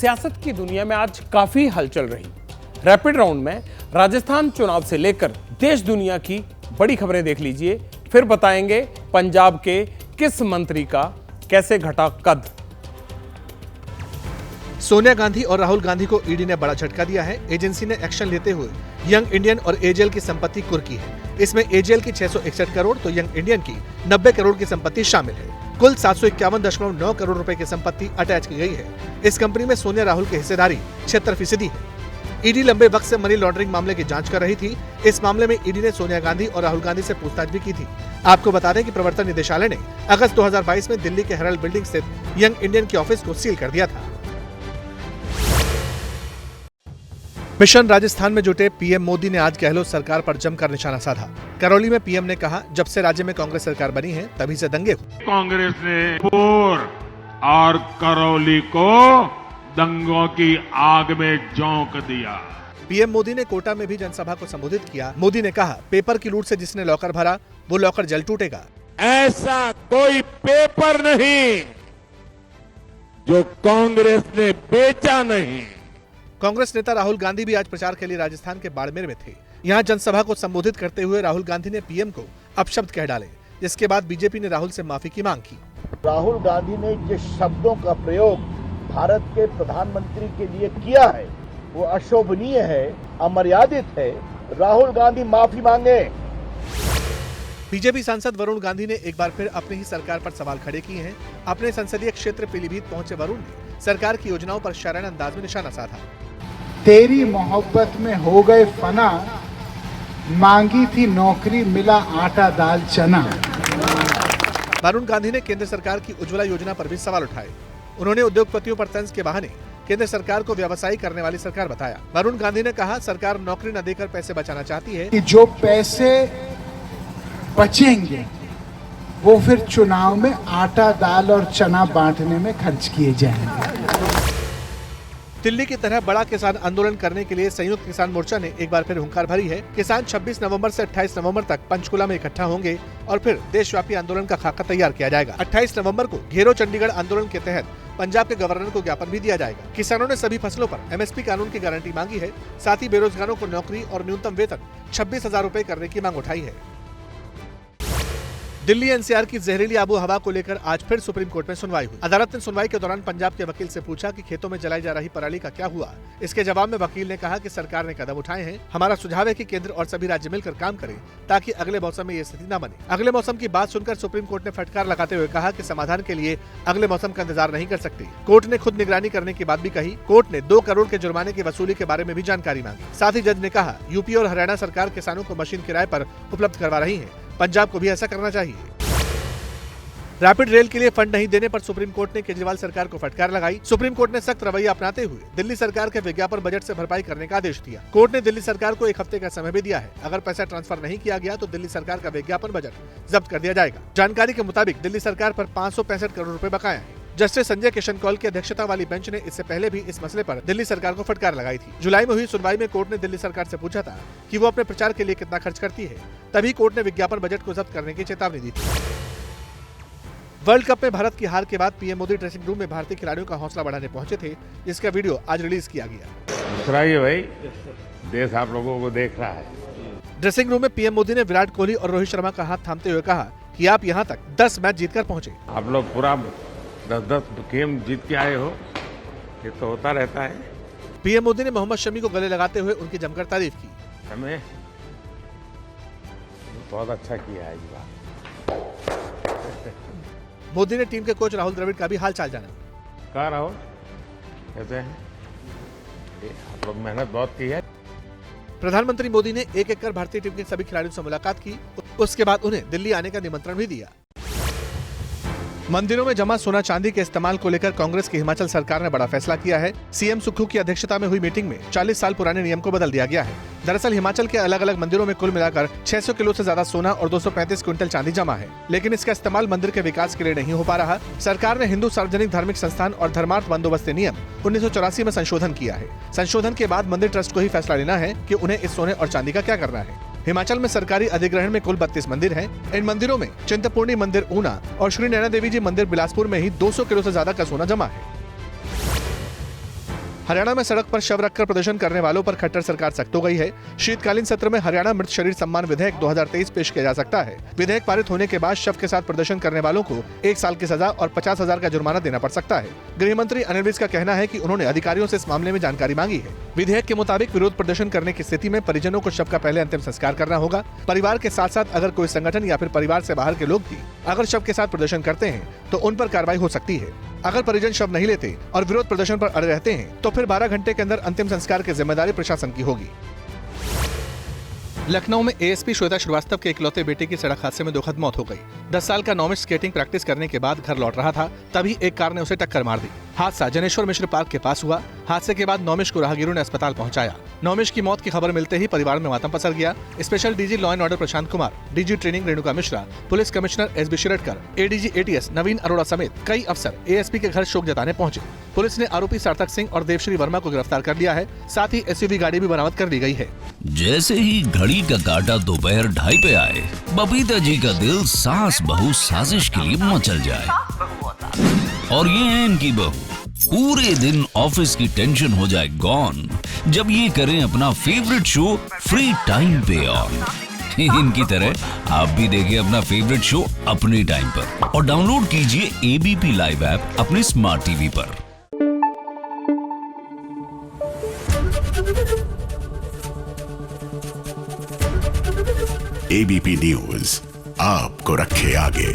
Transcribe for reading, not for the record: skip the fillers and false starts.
सियासत की दुनिया में आज काफी हलचल रही। रैपिड राउंड में राजस्थान चुनाव से लेकर देश दुनिया की बड़ी खबरें देख लीजिए, फिर बताएंगे पंजाब के किस मंत्री का कैसे घटा कद। सोनिया गांधी और राहुल गांधी को ईडी ने बड़ा झटका दिया है। एजेंसी ने एक्शन लेते हुए यंग इंडियन और एजेएल की संपत्ति कुर्की है। इसमें एजेएल की 661 करोड़ तो यंग इंडियन की 90 करोड़ की संपत्ति शामिल है। कुल 751.9 करोड़ रुपए की संपत्ति अटैच की गई है। इस कंपनी में सोनिया राहुल की हिस्सेदारी 76% है। ईडी लंबे वक्त से मनी लॉन्ड्रिंग मामले की जांच कर रही थी। इस मामले में ईडी ने सोनिया गांधी और राहुल गांधी से पूछताछ भी की थी। आपको बता दें कि प्रवर्तन निदेशालय ने अगस्त 2022 में दिल्ली के हेराल्ड बिल्डिंग स्थित यंग इंडियन के ऑफिस को सील कर दिया था। मिशन राजस्थान में जुटे पीएम मोदी ने आज गहलोत सरकार पर जमकर निशाना साधा। करौली में पीएम ने कहा, जब से राज्य में कांग्रेस सरकार बनी है तभी से दंगे हुए। कांग्रेस ने और करौली को दंगों की आग में झोंक दिया। पीएम मोदी ने कोटा में भी जनसभा को संबोधित किया। मोदी ने कहा, पेपर की लूट से जिसने लॉकर भरा वो लॉकर जल टूटेगा। ऐसा कोई पेपर नहीं जो कांग्रेस ने बेचा नहीं। कांग्रेस नेता राहुल गांधी भी आज प्रचार के लिए राजस्थान के बाड़मेर में थे। यहाँ जनसभा को संबोधित करते हुए राहुल गांधी ने पीएम को अपशब्द कह डाले, जिसके बाद बीजेपी ने राहुल से माफी की मांग की। राहुल गांधी ने जिस शब्दों का प्रयोग भारत के प्रधानमंत्री के लिए किया है वो अशोभनीय है, अमर्यादित है। राहुल गांधी माफी मांगे। बीजेपी सांसद वरुण गांधी ने एक बार फिर अपनी ही सरकार पर सवाल खड़े किए हैं। अपने संसदीय क्षेत्र पीलीभीत पहुंचे वरुण ने सरकार की योजनाओं पर शाराना अंदाज में निशाना साधा। तेरी मोहब्बत में हो गए फना, मांगी थी नौकरी मिला आटा दाल चना। वरुण गांधी ने केंद्र सरकार की उज्ज्वला योजना पर भी सवाल उठाए। उन्होंने उद्योगपतियों पर तंज के बहाने केंद्र सरकार को व्यवसायी करने वाली सरकार बताया। वरुण गांधी ने कहा, सरकार नौकरी न देकर पैसे बचाना चाहती है कि जो पैसे बचेंगे वो फिर चुनाव में आटा दाल और चना बांटने में खर्च किए जाएंगे। दिल्ली की तरह बड़ा किसान आंदोलन करने के लिए संयुक्त किसान मोर्चा ने एक बार फिर हुंकार भरी है। किसान 26 नवंबर से 28 नवंबर तक पंचकुला में इकट्ठा होंगे और फिर देशव्यापी आंदोलन का खाका तैयार किया जाएगा। 28 नवंबर को घेरो चंडीगढ़ आंदोलन के तहत पंजाब के गवर्नर को ज्ञापन भी दिया जाएगा। किसानों ने सभी फसलों पर एमएसपी कानून की गारंटी मांगी है। साथ ही बेरोजगारों को नौकरी और न्यूनतम वेतन 26,000 रूपए करने की मांग उठाई है। दिल्ली एनसीआर की जहरीली आबो हवा को लेकर आज फिर सुप्रीम कोर्ट में सुनवाई हुई। अदालत ने सुनवाई के दौरान पंजाब के वकील से पूछा कि खेतों में जलाई जा रही पराली का क्या हुआ। इसके जवाब में वकील ने कहा कि सरकार ने कदम उठाए हैं। हमारा सुझाव है कि केंद्र और सभी राज्य मिलकर काम करें ताकि अगले मौसम में ये स्थिति न बने। अगले मौसम की बात सुनकर सुप्रीम कोर्ट ने फटकार लगाते हुए कहा कि समाधान के लिए अगले मौसम का इंतजार नहीं कर सकते। कोर्ट ने खुद निगरानी करने की बात भी कही। कोर्ट ने 2 करोड़ के जुर्माने की वसूली के बारे में भी जानकारी मांगी। साथ ही जज ने कहा, यूपी और हरियाणा सरकार किसानों को मशीन किराए पर उपलब्ध करवा रही है, पंजाब को भी ऐसा करना चाहिए। रैपिड रेल के लिए फंड नहीं देने पर सुप्रीम कोर्ट ने केजरीवाल सरकार को फटकार लगाई। सुप्रीम कोर्ट ने सख्त रवैया अपनाते हुए दिल्ली सरकार के विज्ञापन बजट से भरपाई करने का आदेश दिया। कोर्ट ने दिल्ली सरकार को 1 हफ्ते का समय भी दिया है। अगर पैसा ट्रांसफर नहीं किया गया तो दिल्ली सरकार का विज्ञापन बजट जब्त कर दिया जाएगा। जानकारी के मुताबिक दिल्ली सरकार पर 565 करोड़ रुपए बकाया है। जस्टिस संजय किशन कौल की अध्यक्षता वाली बेंच ने इससे पहले भी इस मसले पर दिल्ली सरकार को फटकार लगाई थी। जुलाई में हुई सुनवाई में कोर्ट ने दिल्ली सरकार से पूछा था कि वो अपने प्रचार के लिए कितना खर्च करती है। तभी कोर्ट ने विज्ञापन बजट को जब्त करने की चेतावनी दी थी। वर्ल्ड कप में भारत की हार के बाद पीएम मोदी ड्रेसिंग रूम में भारतीय खिलाड़ियों का हौसला बढ़ाने पहुंचे थे, जिसका वीडियो आज रिलीज किया गया। मुस्कुराइए भाई, देश आप लोगों को देख रहा है। ड्रेसिंग रूम में पीएम मोदी ने विराट कोहली और रोहित शर्मा का हाथ थामते हुए कहा कि आप यहां तक 10 मैच जीतकर पहुंचे। आप लोग पूरा 10 गेम जीत के आए हो, ये तो होता रहता है। पीएम मोदी ने मोहम्मद शमी को गले लगाते हुए उनकी जमकर तारीफ की। हमें बहुत अच्छा किया है इस बार। मोदी ने टीम के कोच राहुल द्रविड़ का भी हाल चाल जाना। कहा राहुल कैसे हैं? आप लोग मेहनत बहुत की है। प्रधानमंत्री मोदी ने एक कर भारतीय टीम के सभी खिलाड़ियों से मुलाकात की। उसके बाद उन्हें दिल्ली आने का निमंत्रण भी दिया। मंदिरों में जमा सोना चांदी के इस्तेमाल को लेकर कांग्रेस की हिमाचल सरकार ने बड़ा फैसला किया है। सीएम सुक्खू की अध्यक्षता में हुई मीटिंग में 40 साल पुराने नियम को बदल दिया गया है। दरअसल हिमाचल के अलग अलग मंदिरों में कुल मिलाकर 600 किलो से ज्यादा सोना और 235 क्विंटल चांदी जमा है, लेकिन इसका इस्तेमाल मंदिर के विकास के लिए नहीं हो पा रहा। सरकार ने हिंदू सार्वजनिक धार्मिक संस्थान और धर्मार्थ बंदोबस्त नियम 1984 में संशोधन किया है। संशोधन के बाद मंदिर ट्रस्ट को ही फैसला लेना है कि उन्हें इस सोने और चांदी का क्या करना है। हिमाचल में सरकारी अधिग्रहण में कुल 32 मंदिर हैं। इन मंदिरों में चिंतपूर्णी मंदिर ऊना और श्री नैना देवी जी मंदिर बिलासपुर में ही 200 किलो से ज्यादा का सोना जमा है। हरियाणा में सड़क पर शव रखकर प्रदर्शन करने वालों पर खट्टर सरकार सख्त हो गई है। शीतकालीन सत्र में हरियाणा मृत शरीर सम्मान विधेयक 2023 पेश किया जा सकता है। विधेयक पारित होने के बाद शव के साथ प्रदर्शन करने वालों को 1 साल की सजा और 50,000 का जुर्माना देना पड़ सकता है। गृह मंत्री अनिल विज का कहना है कि उन्होंने अधिकारियों से इस मामले में जानकारी मांगी है। विधेयक के मुताबिक विरोध प्रदर्शन करने की स्थिति में परिजनों को शव का पहले अंतिम संस्कार करना होगा। परिवार के साथ साथ अगर कोई संगठन या फिर परिवार से बाहर के लोग भी अगर शव के साथ प्रदर्शन करते हैं तो उन पर कार्रवाई हो सकती है। अगर परिजन शव नहीं लेते और विरोध प्रदर्शन पर अड़े रहते हैं तो फिर 12 घंटे के अंदर अंतिम संस्कार की जिम्मेदारी प्रशासन की होगी। लखनऊ में एएसपी श्वेता श्रीवास्तव के इकलौते बेटे की सड़क हादसे में दुखद मौत हो गई। 10 साल का नौमिश स्केटिंग प्रैक्टिस करने के बाद घर लौट रहा था, तभी एक कार ने उसे टक्कर मार दी। हादसा जनेश्वर मिश्र पार्क के पास हुआ। हादसे के बाद नौमिश को राहगीरों ने अस्पताल पहुंचाया। नौमिश की मौत की खबर मिलते ही परिवार में मातम पसर गया। Special DG law and order Prashant Kumar, DG training Renuka Mishra, police commissioner SB Shiradkar, ADG ATS Naveen Arora समेत कई अफसर एएसपी के घर शोक जताने पहुंचे। पुलिस ने आरोपी सार्थक सिंह और देवश्री वर्मा को गिरफ्तार कर लिया है। साथ ही एसयूवी गाड़ी भी बरामद कर ली गई है। जैसे ही घड़ी का काटा दोपहर 2:30 पे आए, बबीता जी का दिल सास बहू साजिश के लिए मचल जाए। और ये है इनकी बहू, पूरे दिन ऑफिस की टेंशन हो जाए गॉन जब ये करें अपना फेवरेट शो फ्री टाइम पे ऑन। इनकी तरह आप भी देखिए अपना फेवरेट शो अपने टाइम पर और डाउनलोड कीजिए एबीपी लाइव ऐप अपने स्मार्ट टीवी पर। एबीपी न्यूज आपको रखे आगे।